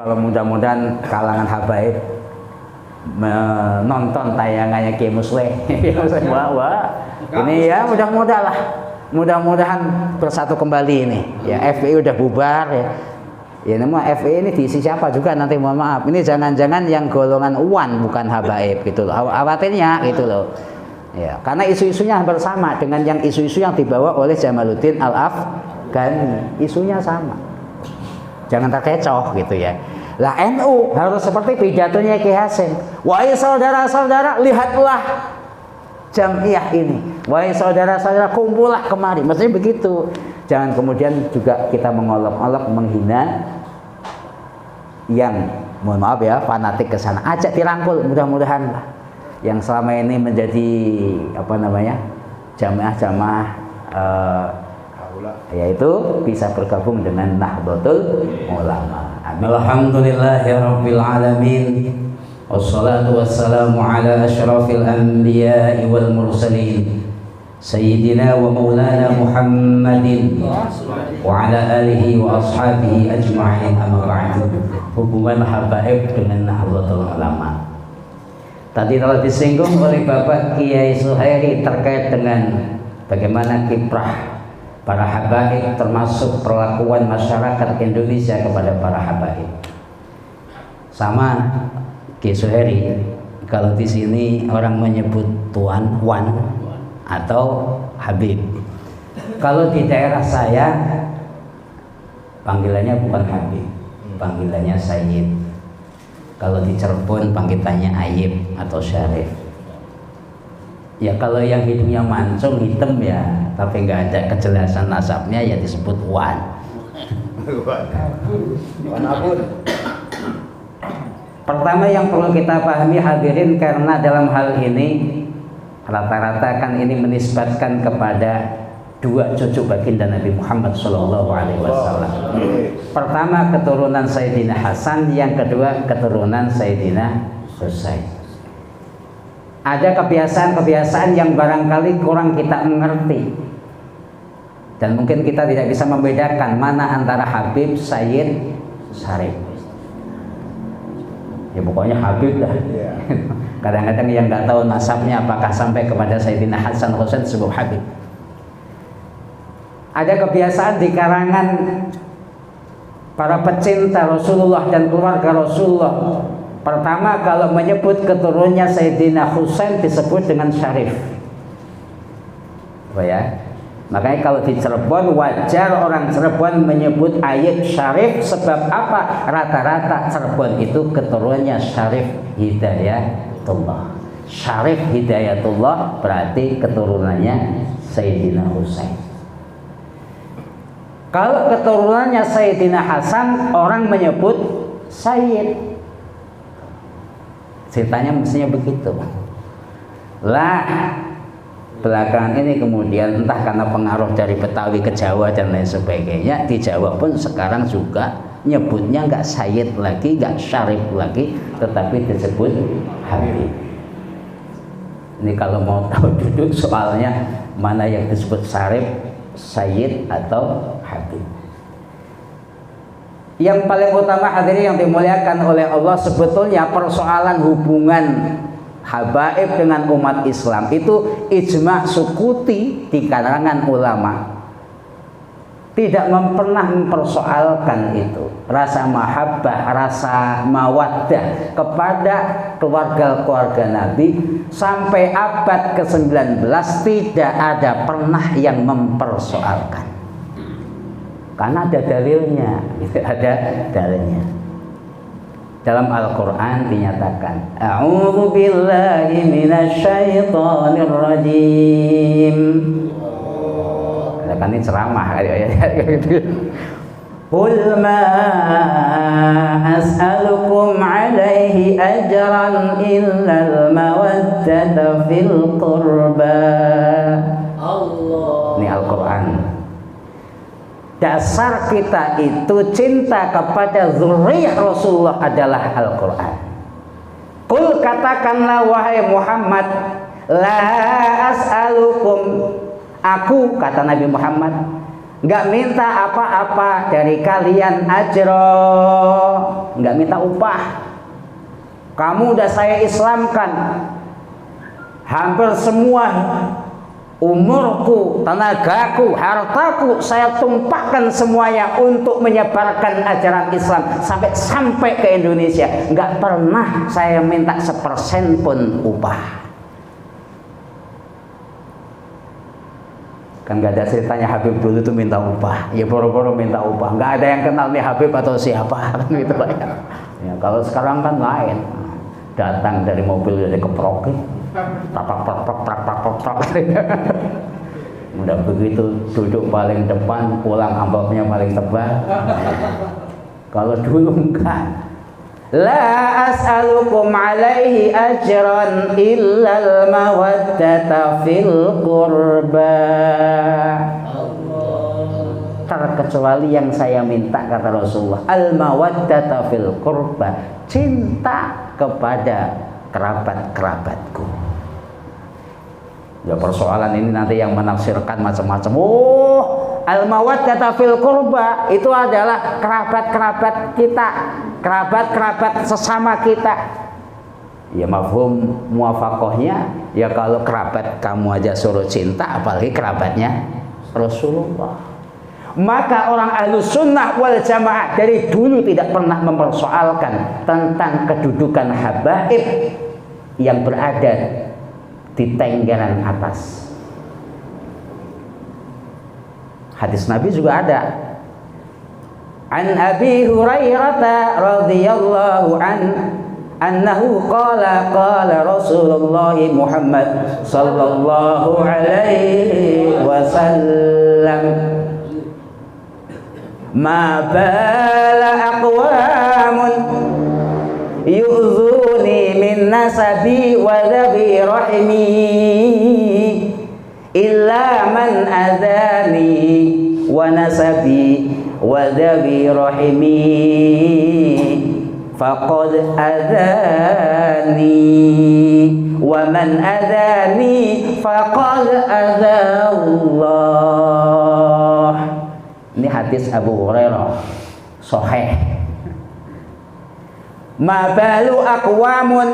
Kalau mudah-mudahan kalangan habaib menonton tayangannya Ki Musleh, wah, ini ya mudah-mudahan bersatu kembali ini. Ya FPI udah bubar ya. Ya nama FPI ini diisi siapa juga nanti, mohon maaf. Ini jangan-jangan yang golongan uan bukan habaib gitu loh. Khawatirnya gitu loh. Ya, karena isu-isunya hampir sama dengan yang isu-isu yang dibawa oleh Jamaluddin Al-Afghani. Isunya sama. Jangan terkecoh gitu ya. Lah NU harus seperti pidatonya Ki Hasim. Wahai saudara-saudara, lihatlah jamiah ini. Wahai saudara-saudara, kumpullah kemari. Maksudnya begitu. Jangan kemudian juga kita mengolok-olok, menghina yang, mohon maaf ya, fanatik ke sana. Ajak dirangkul, mudah-mudahan lah yang selama ini menjadi jamaah-jamaah yaitu bisa bergabung dengan Nahdlatul Ulama. Amin. Alhamdulillahirabbil alamin. Wassalatu wassalamu ala asyrafil anbiya'i wal mursalin. Sayyidina wa maulana Muhammadin wa ala alihi wa ashabihi ajma'in, amma ba'du. Hubungan habaib dengan Nahdlatul Ulama. Tadi telah disinggung oleh Bapak Kiai Suhairi terkait dengan bagaimana kiprah para habaib, termasuk perlakuan masyarakat Indonesia kepada para habaib. Sama Ki Suhairi, kalau di sini orang menyebut tuan, wan atau habib. Kalau di daerah saya panggilannya bukan habib, panggilannya sayyid. Kalau di Cirebon panggilannya ayib atau syarif. Ya kalau yang hidungnya mancung hitam ya, tapi nggak ada kejelasan nasabnya ya disebut wan. Pertama yang perlu kita pahami hadirin, karena dalam hal ini rata-rata kan ini menisbatkan kepada dua cucu baginda Nabi Muhammad SAW. Pertama keturunan Sayyidina Hasan, yang kedua keturunan Sayyidina Husain. Ada kebiasaan-kebiasaan yang barangkali kurang kita mengerti, dan mungkin kita tidak bisa membedakan mana antara Habib, Sayyid, Syarif. Ya pokoknya Habib lah. Kadang-kadang yang nggak tahu nasabnya apakah sampai kepada Sayyidina Hasan Husain sebab Habib. Ada kebiasaan di karangan para pecinta Rasulullah dan keluarga Rasulullah. Pertama, kalau menyebut keturunannya Sayyidina Husain disebut dengan Syarif. Oh ya. Makanya kalau di Cirebon wajar orang Cirebon menyebut ayib Syarif. Sebab apa? Rata-rata Cirebon itu keturunannya Syarif Hidayatullah. Syarif Hidayatullah berarti keturunannya Sayyidina Husain. Kalau keturunannya Sayyidina Hasan, orang menyebut Sayyid. Ceritanya mestinya begitu. Lah belakangan ini kemudian entah karena pengaruh dari Betawi ke Jawa dan lain sebagainya, di Jawa pun sekarang juga nyebutnya nggak Sayyid lagi, nggak Syarif lagi, tetapi disebut Habib. Ini kalau mau tahu duduk soalnya mana yang disebut Syarif, Sayyid atau Habib. Yang paling utama hadirin yang dimuliakan oleh Allah, sebetulnya persoalan hubungan habaib dengan umat Islam itu ijma sukuti di kalangan ulama. Tidak pernah mempersoalkan itu, rasa mahabbah, rasa mawaddah kepada keluarga-keluarga Nabi sampai abad ke-19 tidak ada pernah yang mempersoalkan. Karena ada dalilnya, ada dalilnya. Dalam Al-Quran dinyatakan, A'udzu billahi minasyaitonir rajim. Kan ini ceramah. Qul ma ajran illal mawaddata fil qurba. Allah. Ini Al-Quran. Dasar kita itu cinta kepada zuriyah Rasulullah adalah Al-Quran. Qul, katakanlah wahai Muhammad, la as'alukum, aku kata Nabi Muhammad nggak minta apa-apa dari kalian ajro, nggak minta upah. Kamu udah saya Islamkan, hampir semua umurku, tenagaku, hartaku saya tumpahkan semuanya untuk menyebarkan ajaran Islam sampai ke Indonesia. Nggak pernah saya minta 1% pun upah. Kan nggak ada ceritanya Habib dulu itu minta upah, ya boro-boro minta upah. Nggak ada yang kenal nih Habib atau siapa kan gitu Pak ya. Ya kalau sekarang kan lain, datang dari mobil dari keprokin, tak. Udah begitu duduk paling depan, pulang amplopnya paling tebal. Kalau dulu enggak. La as'alukum alaihi ajran illal mawaddata fil qurba. Terkecuali yang saya minta, kata Rasulullah, al mawaddata fil qurba, cinta kepada kerabat-kerabatku. Ya persoalan ini nanti yang menafsirkan macam-macam. Oh, al mawaddata fil qurba itu adalah kerabat-kerabat kita, kerabat-kerabat sesama kita. Ya mafhum muwafaqahnya, ya kalau kerabat kamu aja suruh cinta, apalagi kerabatnya Rasulullah. Maka orang Ahlus Sunnah wal Jamaah dari dulu tidak pernah mempersoalkan tentang kedudukan habaib yang berada di tenggaran atas. Hadis Nabi juga ada. An Abi Hurairah radhiyallahu anhu qala Rasulullah Muhammad sallallahu alaihi wasallam, ma bala aqwamun yu'zuni min nasabi wa dhabi rahimi illa man adhani wa nasabi wa dhabi rahimi faqad adhani wa man adhani faqad adhallah. Ini hadis Abu Hurairah sahih. Ma balu aqwamun,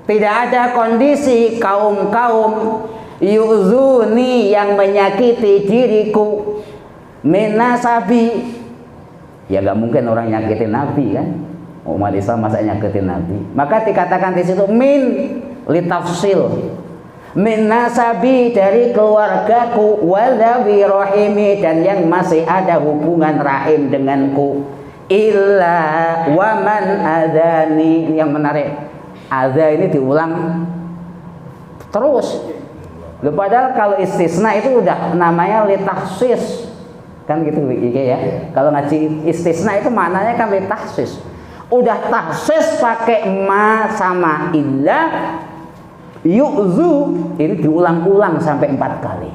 tidak ada kondisi kaum-kaum yu'zuni yang menyakiti diriku min nasabi. Ya nggak mungkin orang nyakitin Nabi kan, umat Islam masa nyakitin Nabi. Maka dikatakan di situ min litafsil, min nasabi dari keluargaku, walawi rahimi dan yang masih ada hubungan rahim denganku, illa waman adani. Ini yang menarik, adza ini diulang terus. Padahal kalau istisna itu udah namanya litahsis kan gitu ya. Kalau ngaji istisna itu maknanya kan litahsis. Udah tahsis pakai ma sama illa, yu'zu ini diulang-ulang sampai 4 kali.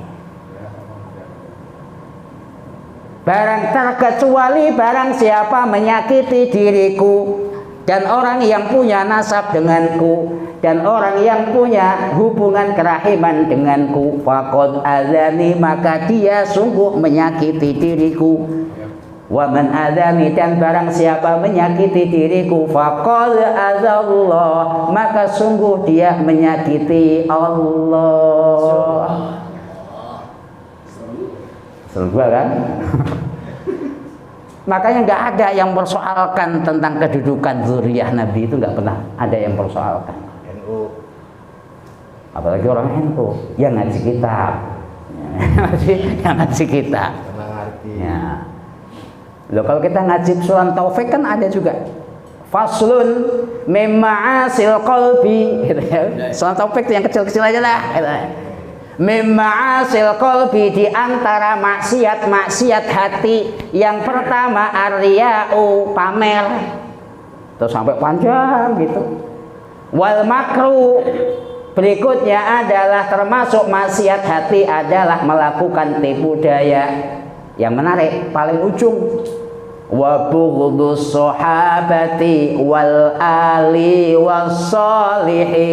Barang terkecuali barang siapa menyakiti diriku dan orang yang punya nasab denganku dan orang yang punya hubungan kerahiman denganku, faqad adzani, maka dia sungguh menyakiti diriku. Wa man adzani, dan barang siapa menyakiti diriku, faqad adzallah, maka sungguh dia menyakiti Allah. Surga kan? Makanya nggak ada yang persoalkan tentang kedudukan zuriyah Nabi, itu nggak pernah ada yang persoalkan. NU, apalagi orang NU yang ngaji kitab, yang ngaji kitab. Ya. Loh, kalau kita ngaji Sunan Taufik kan ada juga faslun mima'asil qalbi, gitu ya. Sunan Taufik yang kecil-kecil aja lah. Gitu. Mima'asil qalbi, di antara maksiat-maksiat hati. Yang pertama, ar-riya'u, pamer. Terus sampai panjang gitu. Wal makruh berikutnya adalah termasuk maksiat hati adalah melakukan tipu daya. Yang menarik paling ujung, wa bughdus sahabati wal ali wassalihin,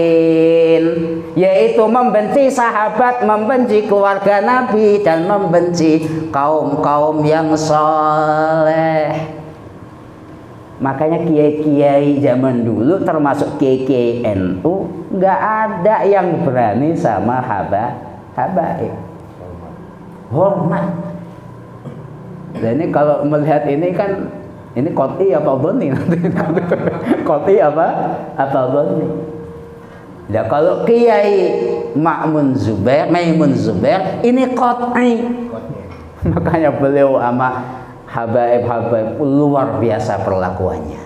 yaitu membenci sahabat, membenci keluarga Nabi, dan membenci kaum-kaum yang saleh. Makanya kiai-kiai zaman dulu termasuk kiai NU nggak ada yang berani sama habaib. Hormat. Dan ini kalau melihat ini kan ini qot'i apa dhonni nanti. Qot'i apa dhonni. Nah, kalau Kiai Maimun Zubair ini qot'i. Makanya beliau sama habaib luar biasa perlakuannya.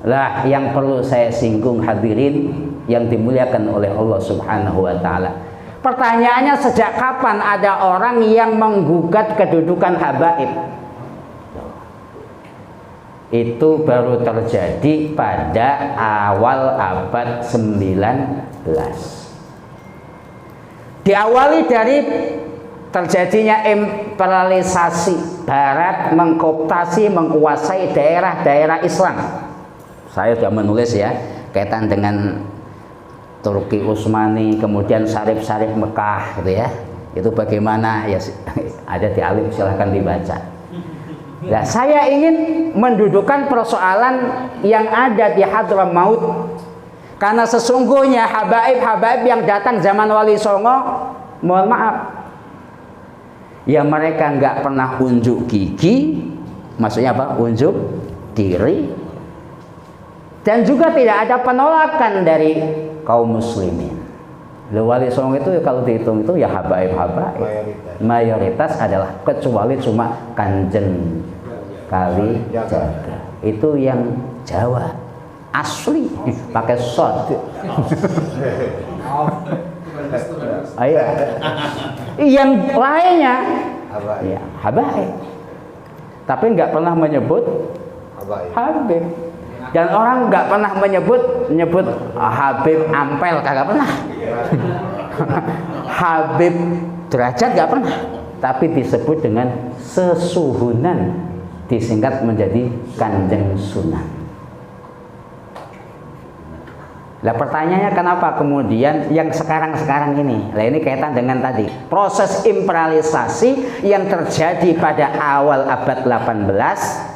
Lah yang perlu saya singgung hadirin yang dimuliakan oleh Allah Subhanahu wa taala. Pertanyaannya, sejak kapan ada orang yang menggugat kedudukan habaib? Itu baru terjadi pada awal abad 19. Diawali dari terjadinya imperialisasi Barat mengkooptasi, menguasai daerah-daerah Islam. Saya sudah menulis ya, kaitan dengan Turki Utsmani, kemudian Syarif Mekah gitu ya. Itu bagaimana ya, ada di alif, silahkan dibaca. Nah, saya ingin mendudukan persoalan yang ada di Hadramaut, karena sesungguhnya habaib yang datang zaman Wali Songo, mohon maaf, ya mereka nggak pernah unjuk gigi, maksudnya apa? Unjuk diri, dan juga tidak ada penolakan dari kaum muslimin. Wali Songo itu kalau dihitung itu ya habaib mayoritas adalah, kecuali cuma Kanjeng Kalijaga itu yang Jawa asli pakai sod. Ayo. Yang lainnya ya habaib, tapi nggak pernah menyebut habib. Dan orang nggak pernah menyebut Habib Ampel, kagak pernah. Habib Derajat nggak pernah, tapi disebut dengan Sesuhunan, disingkat menjadi Kanjeng Sunan. Nah, pertanyaannya kenapa kemudian yang sekarang ini? Nah, ini kaitan dengan tadi proses imperialisasi yang terjadi pada awal abad 18,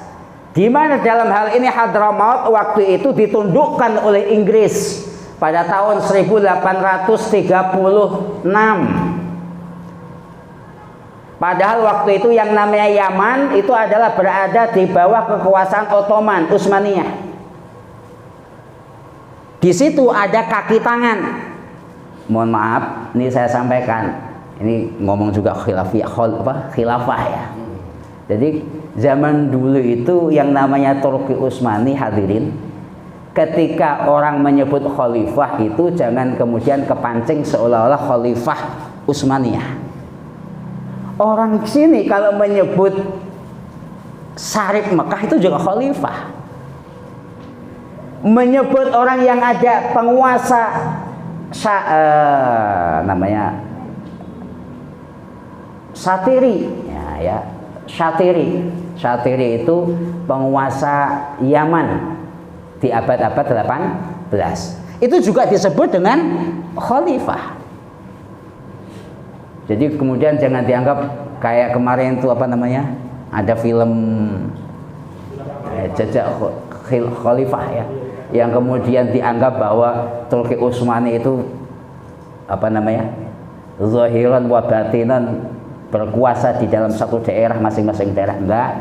di mana dalam hal ini Hadramaut waktu itu ditundukkan oleh Inggris pada tahun 1836. Padahal waktu itu yang namanya Yaman itu adalah berada di bawah kekuasaan Ottoman Utsmaniyah. Di situ ada kaki tangan. Mohon maaf, ini saya sampaikan. Ini ngomong juga khilafah ya. Jadi zaman dulu itu yang namanya Turki Utsmani, hadirin, ketika orang menyebut khalifah itu jangan kemudian kepancing seolah-olah khalifah Utsmaniyah. Orang sini kalau menyebut Syarif Mekah itu juga khalifah. Menyebut orang yang ada penguasa namanya Syatiri ya. Syatiri itu penguasa Yaman di abad-abad 18. Itu juga disebut dengan khalifah. Jadi kemudian jangan dianggap kayak kemarin itu apa namanya? Ada film Jejak Khalifah ya, yang kemudian dianggap bahwa Turki Utsmani itu apa namanya? Zahiran wa batinan, berkuasa di dalam satu daerah, masing-masing daerah. Enggak,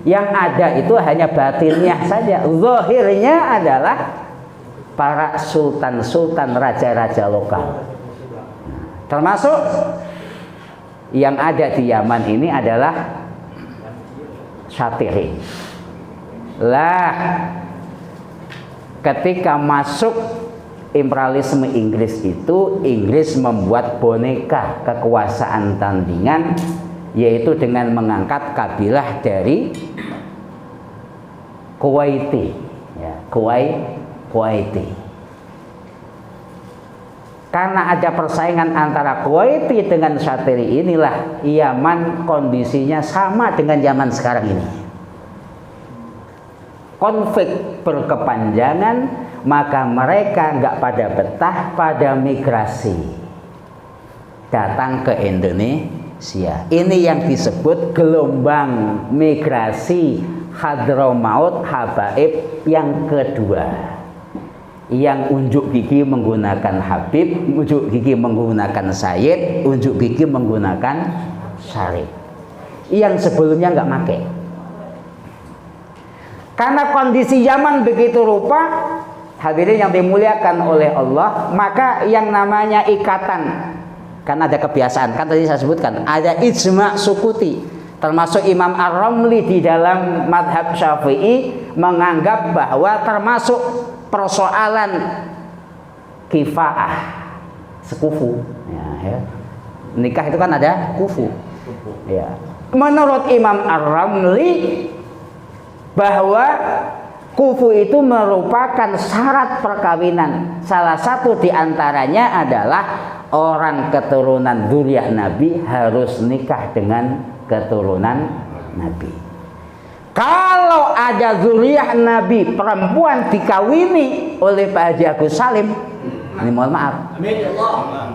yang ada itu hanya batinnya saja. Zahirnya adalah para sultan-sultan, raja-raja lokal. Termasuk yang ada di Yaman ini adalah Syatiri. Lah, ketika masuk imperialisme Inggris itu, Inggris membuat boneka kekuasaan tandingan, yaitu dengan mengangkat kabilah dari Kuwaiti, ya, Kuwaiti. Karena ada persaingan antara Kuwaiti dengan Syatili, inilah Yaman kondisinya sama dengan zaman sekarang ini. Konflik berkepanjangan, maka mereka nggak pada betah, pada migrasi datang ke Indonesia. Ini yang disebut gelombang migrasi Hadramaut Habaib yang kedua. Yang unjuk gigi menggunakan Habib, unjuk gigi menggunakan Sayyid, unjuk gigi menggunakan Syarif. Yang sebelumnya nggak make. Karena kondisi Yaman begitu rupa, hadirin yang dimuliakan oleh Allah, maka yang namanya ikatan, kan ada kebiasaan, kan tadi saya sebutkan ada ijma' sukuti, termasuk Imam Ar-Ramli di dalam madhab Syafi'i menganggap bahwa termasuk persoalan kifaah sekufu, ya. Nikah itu kan ada kufu, ya. Menurut Imam Ar-Ramli bahwa kufu itu merupakan syarat perkawinan. Salah satu diantaranya adalah orang keturunan dzurriyyah Nabi harus nikah dengan keturunan Nabi. Kalau ada dzurriyyah Nabi perempuan dikawini oleh Pak Haji Agus Salim, ini mohon maaf,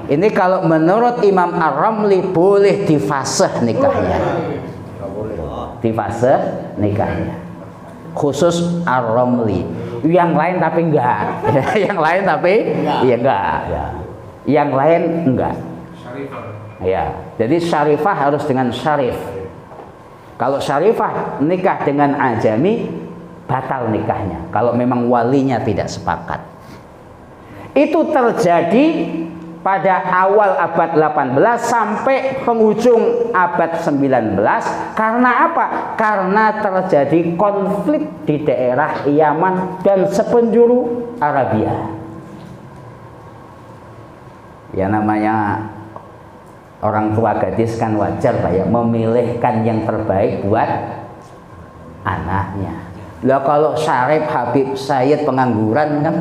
ini kalau menurut Imam Ar-Ramli boleh difasih nikahnya, difasih nikahnya. Khusus Ar-Ramli, yang lain tapi enggak. Yang lain tapi ya enggak, ya. Yang lain enggak. Ya, jadi syarifah harus dengan syarif. Kalau syarifah nikah dengan ajami, batal nikahnya kalau memang walinya tidak sepakat. Itu terjadi pada awal abad 18 sampai penghujung abad 19. Karena apa? Karena terjadi konflik di daerah Yaman dan sepenjuru Arabia. Ya, namanya orang tua gadis kan wajar Pak ya, memilihkan yang terbaik buat anaknya. Lah kalau Syarif, Habib, Sayyid pengangguran kan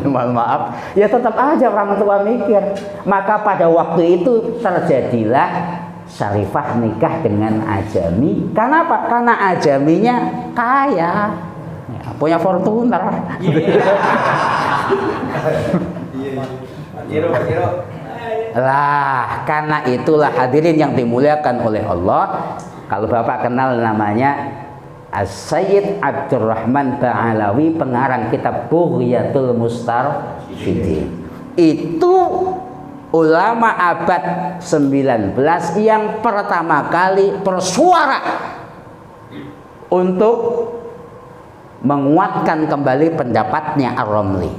mohon maaf, ya tetap aja orang tua mikir. Maka pada waktu itu terjadilah Syarifah nikah dengan ajami. Karena apa? Karena ajaminya kaya, ya, punya Fortuner. Lah, karena itulah hadirin yang dimuliakan oleh Allah. Kalau Bapak kenal namanya As-Sayyid Abdurrahman Ba'alawi, pengarang kitab Bughyatul Mustarsyidin. Itu ulama abad 19 yang pertama kali bersuara untuk menguatkan kembali pendapatnya Ar-Ramli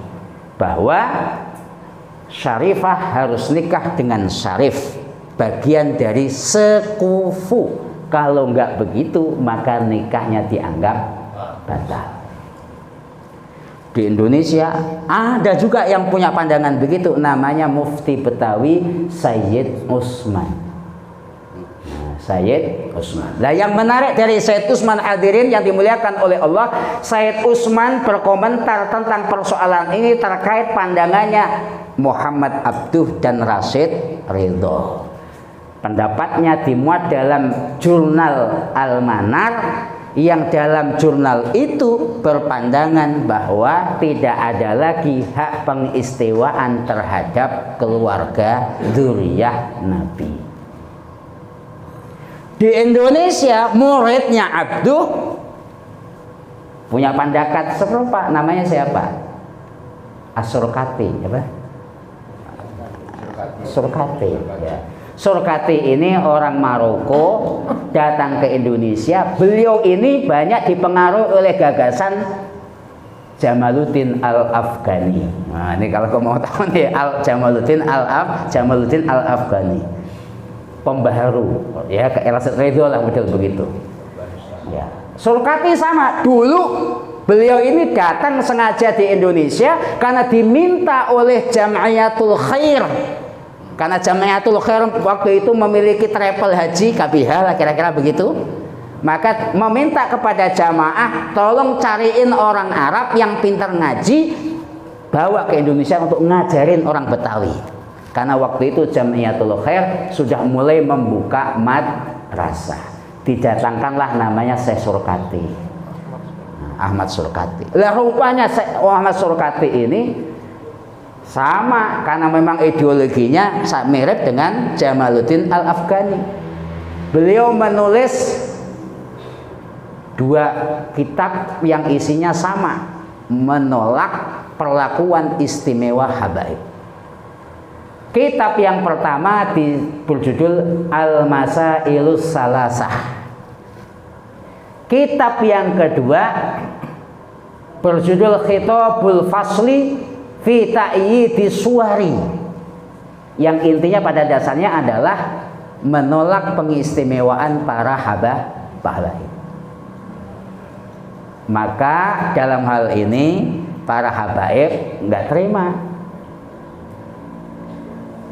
bahwa syarifah harus nikah dengan syarif, bagian dari sekufu. Kalau enggak begitu maka nikahnya dianggap batal. Di Indonesia ada juga yang punya pandangan begitu, namanya Mufti Betawi Sayyid Usman. Sayyid Usman. Nah, yang menarik dari Sayyid Usman hadirin yang dimuliakan oleh Allah, Sayyid Usman berkomentar tentang persoalan ini terkait pandangannya Muhammad Abduh dan Rashid Ridho. Pendapatnya dimuat dalam jurnal Al-Manar, yang dalam jurnal itu berpandangan bahwa tidak ada lagi hak pengistiwaan terhadap keluarga dzurriyyah Nabi. Di Indonesia muridnya Abduh punya pandangan serupa, namanya siapa? As-Surkati, apa? Surkati, ya. Surkati ini orang Maroko, datang ke Indonesia. Beliau ini banyak dipengaruhi oleh gagasan Jamaluddin Al-Afghani. Nah, ini kalau kamu mau tahu nih, Jamaluddin Al-Afghani, pembaharu, ya, ke Rashid Ridho lah model begitu. Ya. Surkati sama, dulu beliau ini datang sengaja di Indonesia karena diminta oleh Jamiatul Khair. Karena Jamiatul Khair waktu itu memiliki travel haji KBH lah kira-kira begitu. Maka meminta kepada jamaah, tolong cariin orang Arab yang pintar ngaji, bawa ke Indonesia untuk ngajarin orang Betawi. Karena waktu itu Jamiatul Khair sudah mulai membuka madrasah. Didatangkanlah namanya Syekh Surkati, Ahmad Surkati. Lah rupanya Ahmad Surkati ini sama, karena memang ideologinya mirip dengan Jamaluddin Al-Afghani. Beliau menulis 2 kitab yang isinya sama, menolak perlakuan istimewa habaib. Kitab yang pertama berjudul Al-Masailus Salasah. Kitab yang kedua berjudul Khitabul Fasli fi Ta'yidi Suwari, yang intinya pada dasarnya adalah menolak pengistimewaan para habaib. Maka dalam hal ini para habaib nggak terima.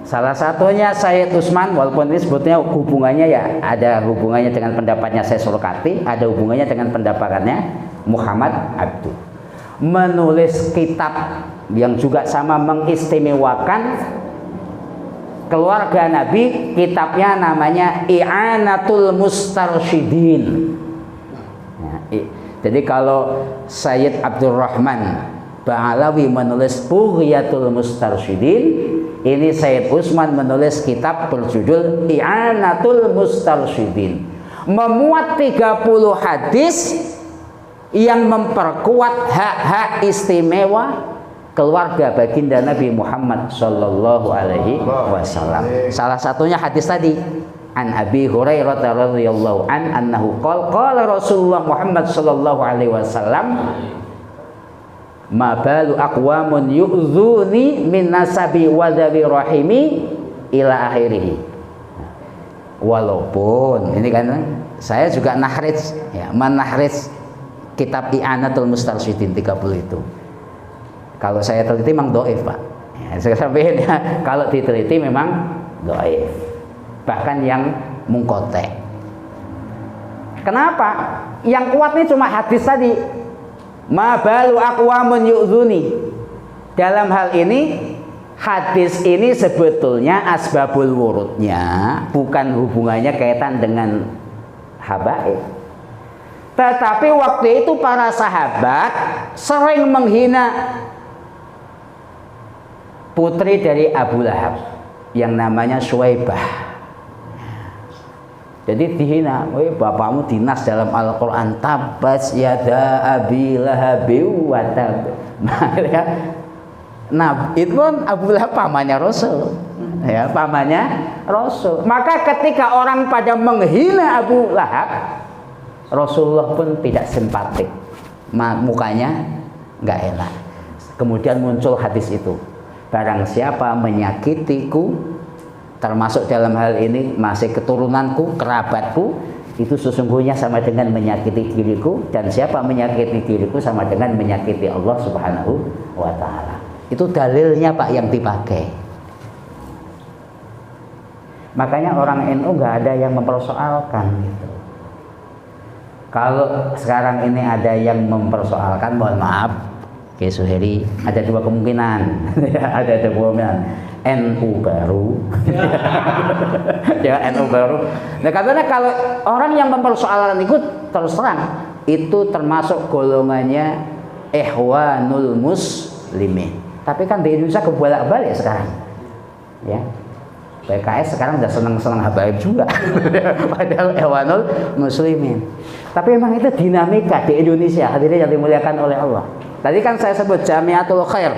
Salah satunya Sayyid Utsman, walaupun ini sebetulnya hubungannya ya ada hubungannya dengan pendapatnya Syekh Surkati, ada hubungannya dengan pendapatnya Muhammad Abduh, menulis kitab yang juga sama mengistimewakan keluarga Nabi. Kitabnya namanya I'anatul Mustarsyidin. Jadi kalau Sayyid Abdurrahman Ba'alawi menulis Bughyatul Mustarsyidin, ini Sayyid Utsman menulis kitab berjudul I'anatul Mustarsyidin, memuat 30 hadis yang memperkuat hak-hak istimewa keluarga baginda Nabi Muhammad sallallahu alaihi wasallam. Salah satunya hadis tadi, an Abi Hurairah radhiyallahu anhu qala Rasulullah Muhammad sallallahu alaihi wasallam, ma balu aqwamun yu'dzuni min nasabi wa dhawi rahimi ila akhirih. Walaupun ini kan saya juga nahrij ya, menahrij kitab I'anatul Mustarsyidin 30 itu. Kalau saya teliti memang dhaif, Pak. Ya, saya sampaikan ya, kalau diteliti memang dhaif. Bahkan yang mungkotek. Kenapa? Yang kuat ini cuma hadis tadi. Ma balu aqwamun yu'dzuni. Dalam hal ini hadis ini sebetulnya asbabul wurudnya bukan hubungannya kaitan dengan habaib. Tetapi waktu itu para sahabat sering menghina putri dari Abu Lahab yang namanya Suwaibah. Jadi dihina, woi bapakmu dinas dalam Al-Quran, tabas yada abi lahabi wa tab. Nah, itu kan Abu Lahab pamannya Rasul, ya pamannya Rasul. Maka ketika orang pada menghina Abu Lahab, Rasulullah pun tidak simpatik, mukanya nggak enak. Kemudian muncul hadis itu, barang siapa menyakitiku, termasuk dalam hal ini masih keturunanku, kerabatku, itu sesungguhnya sama dengan menyakiti diriku, dan siapa menyakiti diriku sama dengan menyakiti Allah Subhanahu wa ta'ala. Itu dalilnya Pak yang dipakai. Makanya orang NU nggak ada yang mempersoalkan gitu. Kalau sekarang ini ada yang mempersoalkan, mohon maaf Oke Suheri, ada 2 kemungkinan. ada 2 kemungkinan. NU baru. Ya NU baru. Nah katanya kalau orang yang mempersoalkan itu terus terang itu termasuk golongannya Ikhwanul Muslimin. Tapi kan di Indonesia kebolak-balik sekarang. Ya. PKS sekarang udah senang-senang habaib juga. Padahal Ikhwanul Muslimin. Tapi memang itu dinamika di Indonesia, hadirin yang dimuliakan oleh Allah. Tadi kan saya sebut Jamiatul Khair.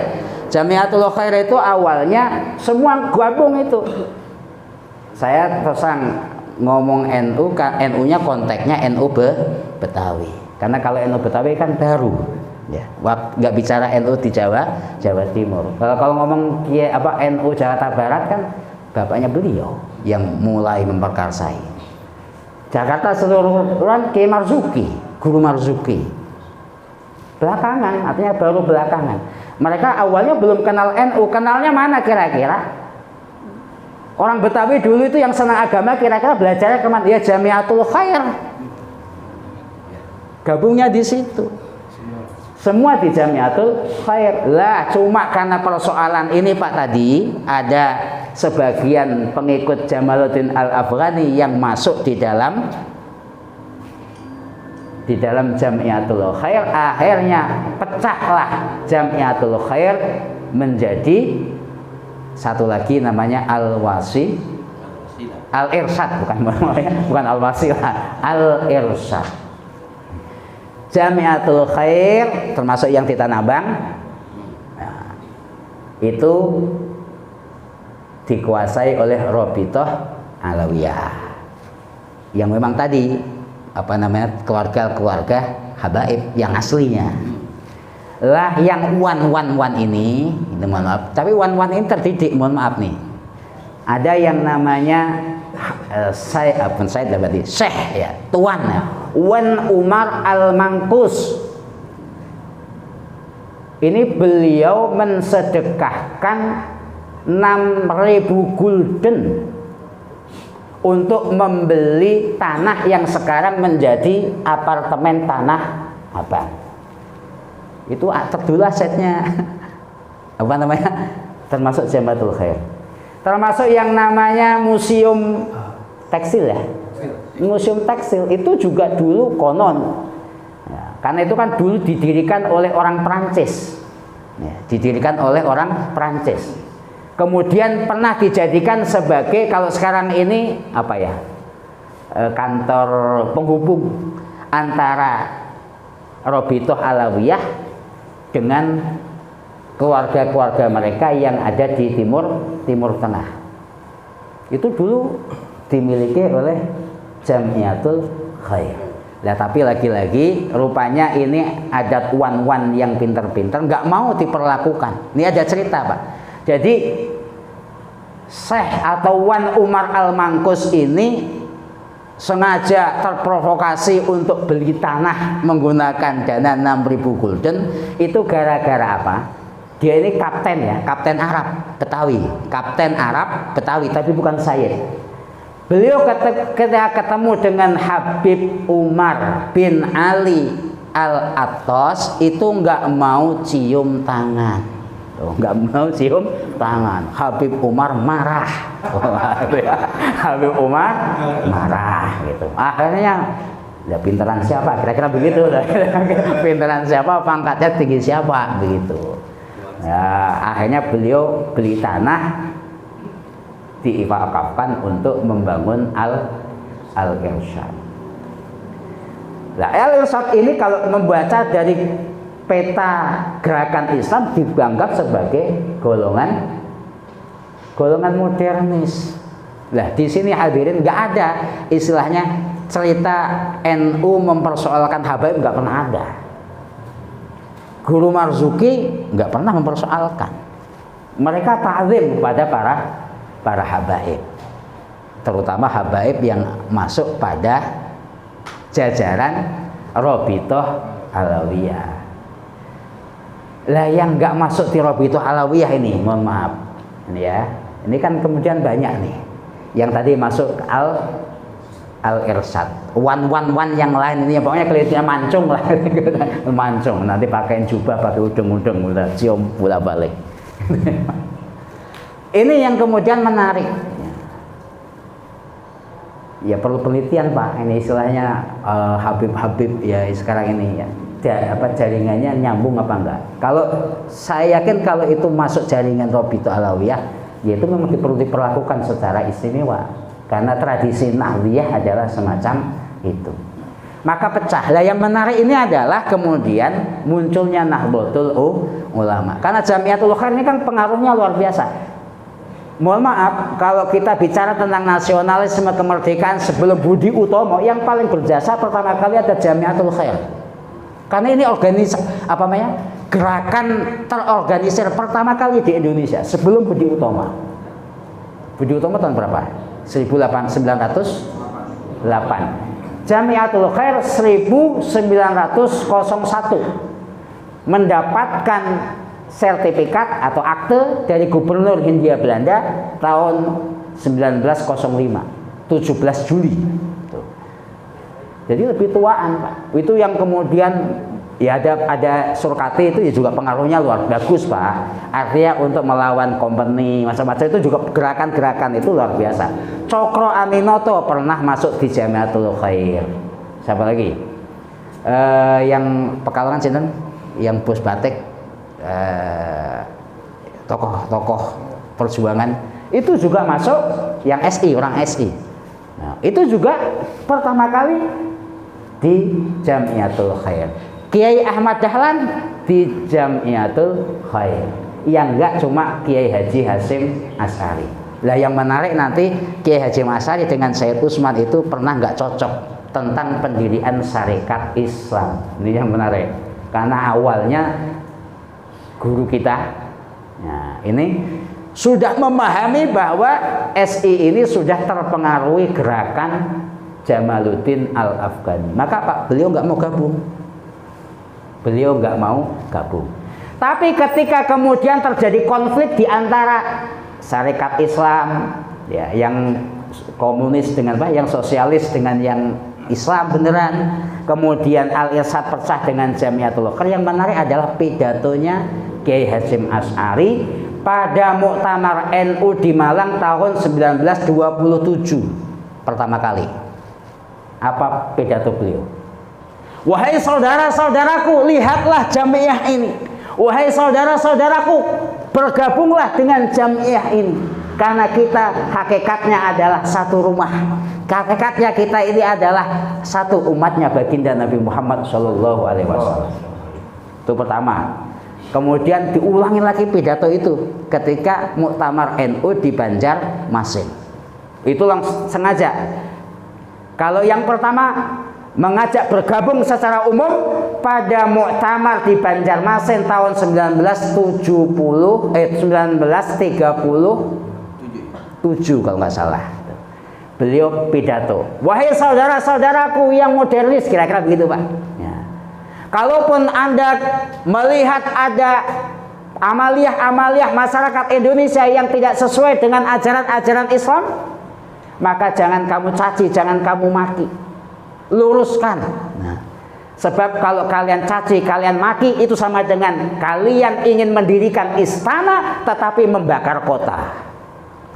Jamiatul Khair itu awalnya semua gabung itu. Saya terusang ngomong NU, NU-nya konteksnya NU Betawi. Karena kalau NU Betawi kan baru, ya. Nggak bicara NU di Jawa Timur. Kalau ngomong NU Jakarta Barat kan bapaknya beliau yang mulai memperkarsai. Jakarta seluruhan Kiai Marzuki, Guru Marzuki. Belakangan, artinya baru belakangan. Mereka awalnya belum kenal NU, kenalnya mana kira-kira? Orang Betawi dulu itu yang senang agama kira-kira belajarnya kemana? Ya Jamiatul Khair. Gabungnya di situ. Semua di Jamiatul Khair. Lah, cuma karena persoalan ini Pak tadi ada sebagian pengikut Jamaluddin Al-Afghani yang masuk di dalam Jamiatul Khair, akhirnya pecahlah Jamiatul Khair menjadi satu lagi namanya Al-Irsyad, bukan Al-Wasilah, Al-Irsyad. Jamiatul Khair termasuk yang di Tanah Abang, nah, itu dikuasai oleh Rabithah Alawiyah yang memang tadi keluarga habaib yang aslinya. Lah yang one ini mohon maaf, tapi one ini terdidik, mohon maaf nih. Ada yang namanya Syekh ya, Tuan ya, Wan Umar Al-Mangkus. Ini beliau mensedekahkan 6.000 gulden untuk membeli tanah yang sekarang menjadi apartemen Tanah Abang. Itu terdulah setnya termasuk Jamiatul Khair, termasuk yang namanya museum tekstil ya, museum tekstil itu juga dulu konon ya, karena itu kan dulu didirikan oleh orang Prancis ya, kemudian pernah dijadikan sebagai, kalau sekarang ini kantor penghubung antara Rabithah Alawiyah dengan keluarga-keluarga mereka yang ada di Timur Tengah. Itu dulu dimiliki oleh Jamiatul Khair. Nah, tapi lagi-lagi rupanya ini adat wan yang pinter-pinter nggak mau diperlakukan. Ini ada cerita Pak. Jadi Syekh atau Wan Umar Al-Mangkus ini sengaja terprovokasi untuk beli tanah menggunakan dana 6.000 gulden. Itu gara-gara apa? Dia ini kapten Arab Betawi, tapi bukan Sayyid. Beliau ketika ketemu dengan Habib Umar bin Ali Al-Attas itu nggak mau cium tangan. Habib Umar marah. Habib Umar marah gitu. Akhirnya ya pinteran siapa? Kira-kira begitu. Pinteran siapa? Pangkatnya tinggi siapa? Begitu. Ya, akhirnya beliau beli tanah diwakafkan untuk membangun Al-Irsyad. Nah, Al-Irsyad ini kalau membaca dari peta gerakan Islam dianggap sebagai golongan modernis. Nah, di sini hadirin nggak ada istilahnya cerita NU mempersoalkan habaib, nggak pernah ada. Guru Marzuki nggak pernah mempersoalkan. Mereka ta'zim kepada para habaib, terutama habaib yang masuk pada jajaran Rabithah Alawiyah. Lah yang nggak masuk di Rabithah Alawiyah ini, mohon maaf, ini ya, ini kan kemudian banyak nih, yang tadi masuk Al-Irsyad, one yang lain ini, pokoknya kelihatannya mancung lah, mancung, nanti pakaiin jubah, pakai udeng-udeng, udah cium bola balik. Ini yang kemudian menarik. Ya perlu penelitian Pak, ini istilahnya Habib ya sekarang ini ya. Jaringannya nyambung apa enggak? Kalau saya yakin kalau itu masuk jaringan Rabithah Alawiyah, ya itu memang perlu diperlakukan secara istimewa karena tradisi Nahdliyah adalah semacam itu. Maka pecah. Lah yang menarik ini adalah kemudian munculnya Nahdlatul Ulama. Karena Jamiatul Khair ini kan pengaruhnya luar biasa. Mohon maaf, kalau kita bicara tentang nasionalisme kemerdekaan sebelum Budi Utomo, yang paling berjasa pertama kali ada Jamiatul Khair. Karena ini gerakan terorganisir pertama kali di Indonesia sebelum Budi Utomo. Budi Utomo tahun berapa? 1908. Jamiatul Khair 1901 mendapatkan sertifikat atau akte dari Gubernur Hindia Belanda tahun 1905, 17 Juli. Jadi lebih tuaan, Pak. Itu yang kemudian ya ada Surkati itu ya juga pengaruhnya luar bagus, Pak. Artinya untuk melawan company macam-macam itu juga gerakan-gerakan itu luar biasa. Cokro Aminoto pernah masuk di Jamiatul Khair. Siapa lagi? Yang Pekalongan sinten? Yang bos batik, tokoh-tokoh perjuangan itu juga masuk, yang SI, orang SI. Nah, itu juga pertama kali di Jamiatul Khair. Kiai Ahmad Dahlan di Jamiatul Khair. Yang enggak cuma Kiai Haji Hasyim Asy'ari. Lah yang menarik nanti Kiai Hasyim Asy'ari dengan Sayyid Utsman itu pernah enggak cocok tentang pendirian syarikat Islam. Ini yang menarik. Karena awalnya guru kita ini sudah memahami bahwa SI ini sudah terpengaruhi gerakan Jamaluddin Al-Afghani. Maka Pak, beliau nggak mau gabung. Beliau nggak mau gabung. Tapi ketika kemudian terjadi konflik di antara syarikat Islam, ya, yang komunis dengan apa, yang sosialis dengan yang Islam beneran, kemudian Al-Irsyad pecah dengan Jamiatul Khair. Yang menarik adalah pidatonya Kiai Hasyim Asy'ari pada Muktamar NU di Malang tahun 1927 pertama kali. Apa pidato beliau? Wahai saudara-saudaraku, lihatlah jamiah ini. Wahai saudara-saudaraku, bergabunglah dengan jamiah ini. Karena kita hakikatnya adalah satu rumah. Hakikatnya kita ini adalah satu umatnya baginda Nabi Muhammad SAW. Itu pertama. Kemudian diulangi lagi pidato itu ketika Muktamar NU di Banjarmasin. Itu langsung sengaja. Kalau yang pertama mengajak bergabung secara umum pada Muktamar di Banjarmasin tahun 1937 kalau nggak salah. Beliau pidato, wahai saudara-saudaraku yang modernis, kira-kira begitu, Pak. Ya. Kalaupun Anda melihat ada amaliyah-amaliyah masyarakat Indonesia yang tidak sesuai dengan ajaran-ajaran Islam, maka jangan kamu caci, jangan kamu maki, luruskan. Nah, sebab kalau kalian caci, kalian maki, itu sama dengan kalian ingin mendirikan istana tetapi membakar kota.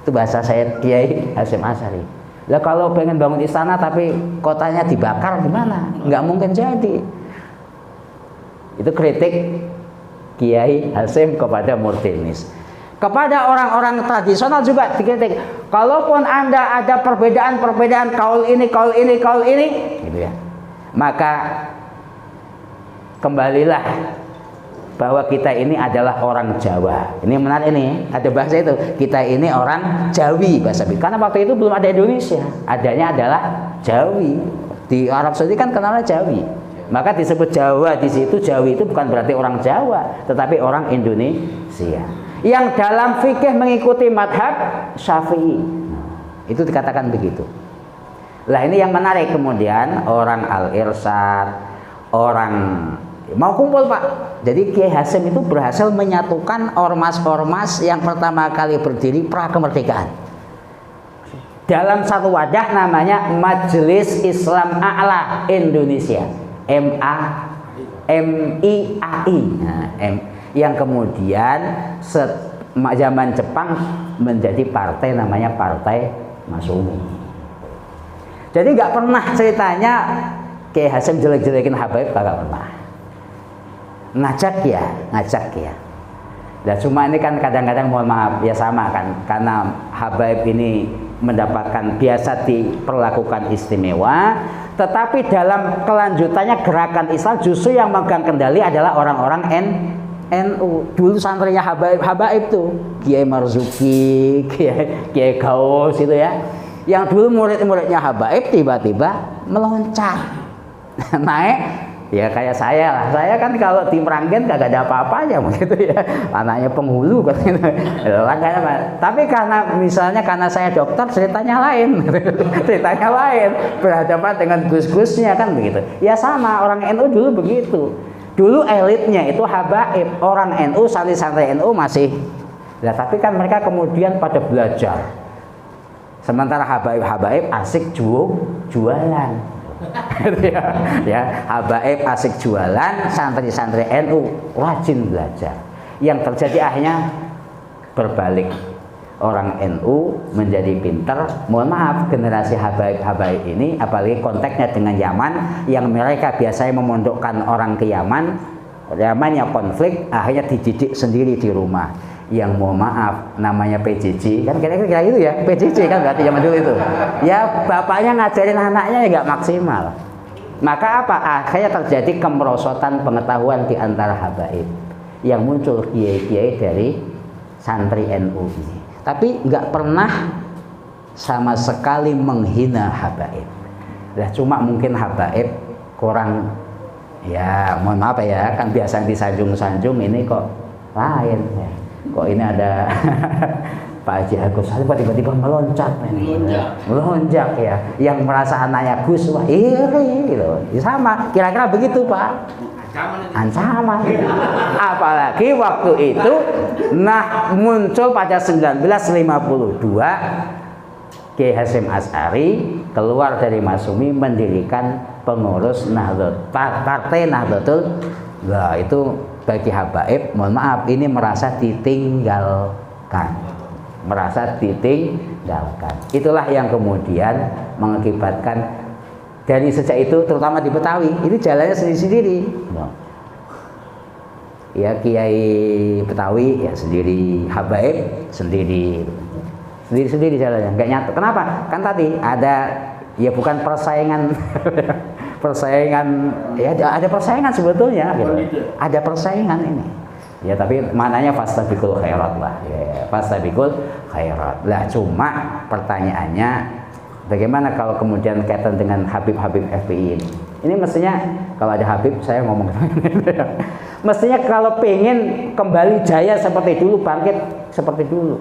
Itu bahasa saya Kiai Hasyim Asy'ari. Lah kalau pengen bangun istana tapi kotanya dibakar gimana? Nggak mungkin jadi. Itu kritik Kiai Hasyim kepada Murtinis. Kepada orang-orang tradisional juga dikritik. Kalaupun Anda ada perbedaan-perbedaan kaul ini, gitu ya. Maka kembalilah bahwa kita ini adalah orang Jawa. Ini menarik ini, ada bahasa itu. Kita ini orang Jawi bahasa. Karena waktu itu belum ada Indonesia. Adanya adalah Jawi. Di Arab Saudi kan kenalnya Jawi. Maka disebut Jawa di situ. Jawi itu bukan berarti orang Jawa, tetapi orang Indonesia. Yang dalam fikih mengikuti madhab Syafi'i. Itu dikatakan begitu. Lah ini yang menarik kemudian orang Al-Irsyad, orang mau kumpul, Pak. Jadi Kiai Hasyim itu berhasil menyatukan ormas-ormas yang pertama kali berdiri pra kemerdekaan dalam satu wadah namanya Majelis Islam A'la Indonesia, MIAI. Nah, yang kemudian zaman Jepang menjadi partai namanya Partai Masyumi. Jadi nggak pernah ceritanya Kiai Hasyim jelek-jelekin Habaib, kagak pernah. Ngajak ya. Nah, cuma ini kan kadang-kadang mohon maaf ya sama kan, karena Habaib ini mendapatkan biasa diperlakukan istimewa, tetapi dalam kelanjutannya gerakan Islam justru yang megang kendali adalah orang-orang NU. Dulu santrinya Habaib tuh Kiai Marzuki, Kiai Gaus itu ya. Yang dulu murid-muridnya Habaib tiba-tiba meloncat naik. Ya kayak saya lah, saya kan kalau di Meranggen kagak ada apa-apanya begitu ya, anaknya penghulu kan gitu. Tapi karena saya dokter, ceritanya lain, berhadapan dengan gus-gusnya kan begitu. Ya sama, orang NU dulu begitu. Dulu elitnya itu Habaib, orang NU, santri-santri NU masih. Nah, tapi kan mereka kemudian pada belajar. Sementara Habaib asik jualan. Gitu ya. Ya, habaib asik jualan, santri-santri NU rajin belajar. Yang terjadi akhirnya berbalik. Orang NU menjadi pinter. Mohon maaf, generasi habaib ini apalagi konteksnya dengan Yaman, yang mereka biasanya memondokkan orang ke Yaman, Yamannya konflik, akhirnya dididik sendiri di rumah. Yang mohon maaf namanya PJJ, kan kira-kira itu ya, PJJ kan berarti zaman dulu itu. Ya bapaknya ngajarin anaknya ya nggak maksimal. Maka apa? Akhirnya terjadi kemerosotan pengetahuan di antara habaib, yang muncul kiai-kiai dari santri NU ini. Tapi nggak pernah sama sekali menghina habaib. Lah cuma mungkin habaib kurang, ya mohon maaf ya, kan biasa disanjung-sanjung, ini kok lain ya. Kok ini ada Pak Haji Agus tiba-tiba meloncat ya, yang merasa anaknya Gus wah iri gitu. Ya, sama kira-kira begitu Pak, ancaman. Apalagi waktu itu muncul pada 1952 Kiai Hasyim Asy'ari keluar dari Masyumi mendirikan pengurus Partai Nahdlatul. Nah itu bagi habaib, mohon maaf, ini merasa ditinggalkan. Itulah yang kemudian mengakibatkan dari sejak itu, terutama di Betawi, ini jalannya sendiri-sendiri. Ya Kiai Betawi ya sendiri, habaib sendiri jalannya, nggak nyatu. Kenapa? Kan tadi ada, ya bukan persaingan ya ada persaingan sebetulnya gitu. Ada persaingan ini. Ya tapi maknanya fastabiqul khairat lah. Ya, fastabiqul khairat. Lah cuma pertanyaannya bagaimana kalau kemudian kaitan dengan Habib-Habib FPI ini? Ini mestinya kalau ada Habib saya ngomong mestinya kalau pengen kembali jaya seperti dulu, bangkit seperti dulu.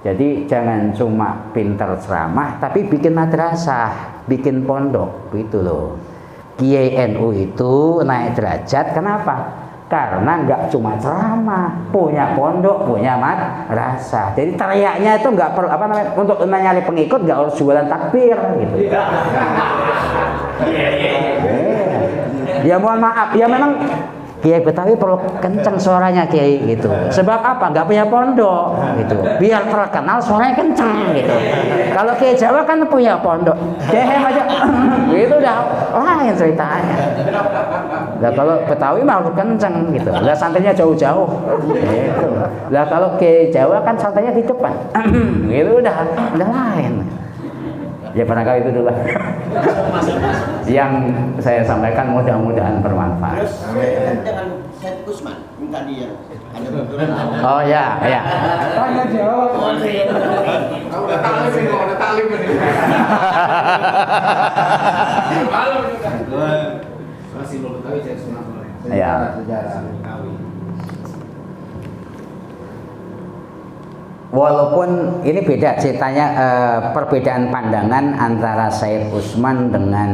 Jadi jangan cuma pintar ceramah tapi bikin madrasah, bikin pondok gitu loh. Kiai NU itu naik derajat, kenapa? Karena nggak cuma ceramah, punya pondok, punya madrasah. Jadi teriaknya itu nggak perlu untuk nyari pengikut, nggak harus jualan takbir gitu. Ya mohon maaf, ya memang Kiai Betawi perlu kencang suaranya Kiai gitu. Sebab apa? Nggak punya pondok gitu. Biar terkenal suaranya kencang gitu. Kalau Kiai Jawa kan punya pondok, Kiai aja gitu udah lain ceritanya. Nah kalau Betawi mah harus kencang gitu. Lah santrinya jauh-jauh gitu. Lah kalau Kiai Jawa kan santrinya di depan. Gitu udah lain. Ya barangkali itu dulu yang saya sampaikan, mudah-mudahan bermanfaat. Dengan Syed Usman tadi yang ada benturan. Oh ya. Tanya jawab. Udah taklim ini. Masih belum tahu Syed Usman. Ya. Walaupun ini beda ceritanya, perbedaan pandangan antara Syed Usman dengan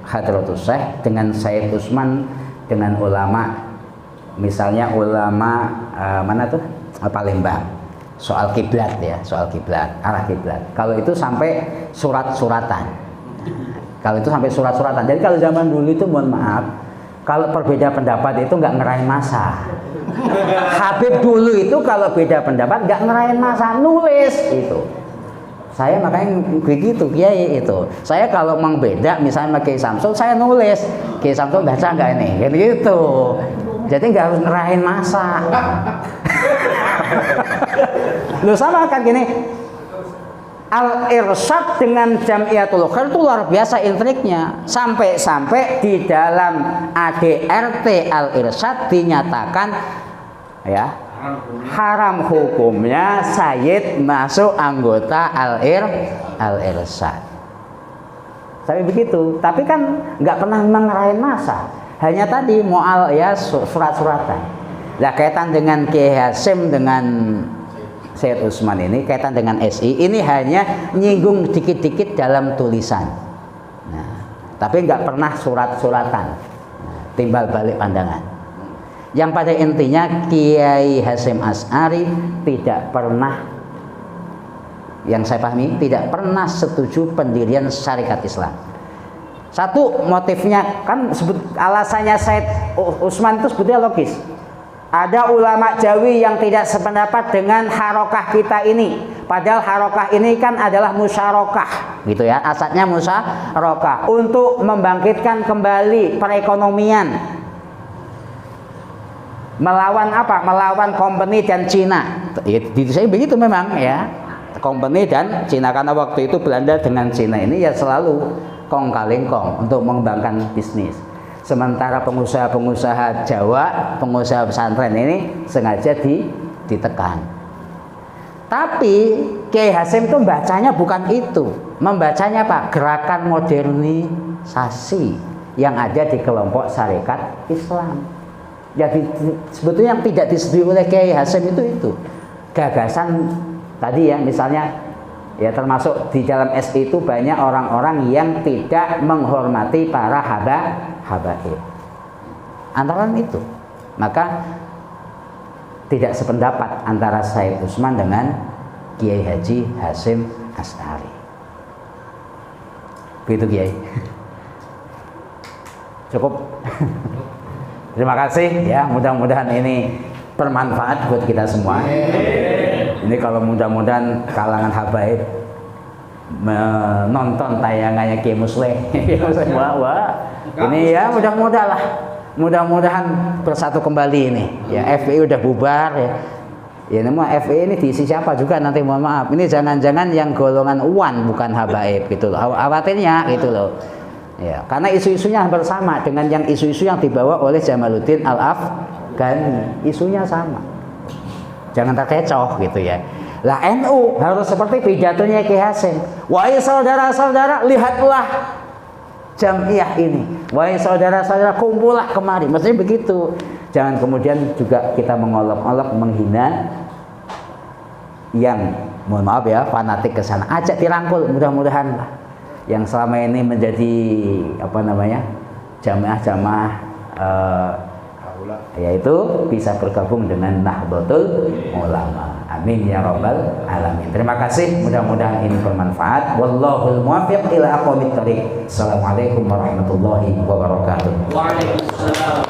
Hadratus Syekh, dengan Syed Usman dengan ulama, misalnya ulama mana tuh Palembang, soal kiblat ya, soal kiblat, arah kiblat. Kalau itu sampai surat-suratan. Kalau itu sampai surat-suratan. Jadi kalau zaman dulu itu mohon maaf, kalau berbeda pendapat itu nggak ngerahin masa. Habib dulu itu kalau beda pendapat nggak ngerahin masa, nulis itu. Saya makanya begitu Kiai itu. Saya kalau mau beda misalnya sama Kiai Samsul, saya nulis. Kiai Samsul baca nggak ini? Gitu. Jadi nggak harus ngerahin masa. Lu sama kan gini. Al-Irsyad dengan Jamiatul Khair itu luar biasa intriknya. Sampai-sampai di dalam ADRT Al-Irsyad dinyatakan ya haram hukumnya Sayyid masuk anggota Al-Irsyad. Sampai begitu. Tapi kan nggak pernah mengerahin masa. Hanya tadi mual ya surat-suratan. Lah kaitan dengan Kiai Hasyim dengan Syed Usman ini kaitan dengan SI ini hanya nyinggung dikit-dikit dalam tulisan. Nah, tapi nggak pernah surat-suratan. Timbal balik pandangan. Yang pada intinya Kiai Hasyim Asy'ari tidak pernah, yang saya pahami tidak pernah setuju pendirian syarikat Islam. Satu, motifnya kan alasannya Said Utsman itu sebetulnya logis. Ada ulama Jawi yang tidak sependapat dengan harokah kita ini. Padahal harokah ini kan adalah musyarakah, gitu ya. Asalnya musyarakah untuk membangkitkan kembali perekonomian. Melawan apa? Melawan company dan Cina. Itu saya begitu memang ya. Company dan Cina, karena waktu itu Belanda dengan Cina ini ya selalu kong kaling kong untuk mengembangkan bisnis. Sementara pengusaha-pengusaha Jawa, pengusaha pesantren ini sengaja ditekan. Tapi Kiai Hasyim itu membacanya bukan itu. Membacanya apa? Gerakan modernisasi yang ada di kelompok Syarikat Islam. Jadi sebetulnya yang tidak disetujui oleh Kiai Hasyim itu gagasan tadi ya, misalnya ya, termasuk di dalam SI itu banyak orang-orang yang tidak menghormati para habaib. Antara itu, maka tidak sependapat antara Said Utsman dengan Kiai Haji Hasyim Asy'ari. Begitu Kiai. Cukup. Terima kasih ya, mudah-mudahan ini bermanfaat buat kita semua. Ini kalau mudah-mudahan kalangan habaib menonton tayangannya Kiai Musleh wah, ini ya mudah-mudahan bersatu kembali ini ya. FPI udah bubar ya. Ya ini mah FPI ini diisi siapa juga nanti, mohon maaf. Ini jangan-jangan yang golongan uwan bukan habaib gitu loh. Khawatirnya gitu loh. Ya, karena isu-isunya hampir sama dengan yang isu-isu yang dibawa oleh Jamaluddin Al-Afghani. Isunya sama. Jangan terkecoh gitu ya. Lah NU harus seperti pidatonya Kiai Hasyim. Wahai saudara-saudara, lihatlah jamiah ini. Wahai saudara-saudara, kumpullah kemari. Maksudnya begitu. Jangan kemudian juga kita mengolok-olok, menghina yang, mohon maaf ya, fanatik ke sana. Ajak dirangkul, mudah-mudahan lah yang selama ini menjadi apa namanya, jamaah-jamaah yaitu bisa bergabung dengan Nahdlatul Ulama. Amin ya rabbal alamin. Terima kasih, mudah-mudahan ini bermanfaat. Wallahul muwaffiq ila aqwamit thoriq. Assalamualaikum warahmatullahi wabarakatuh. Waalaikumsalam.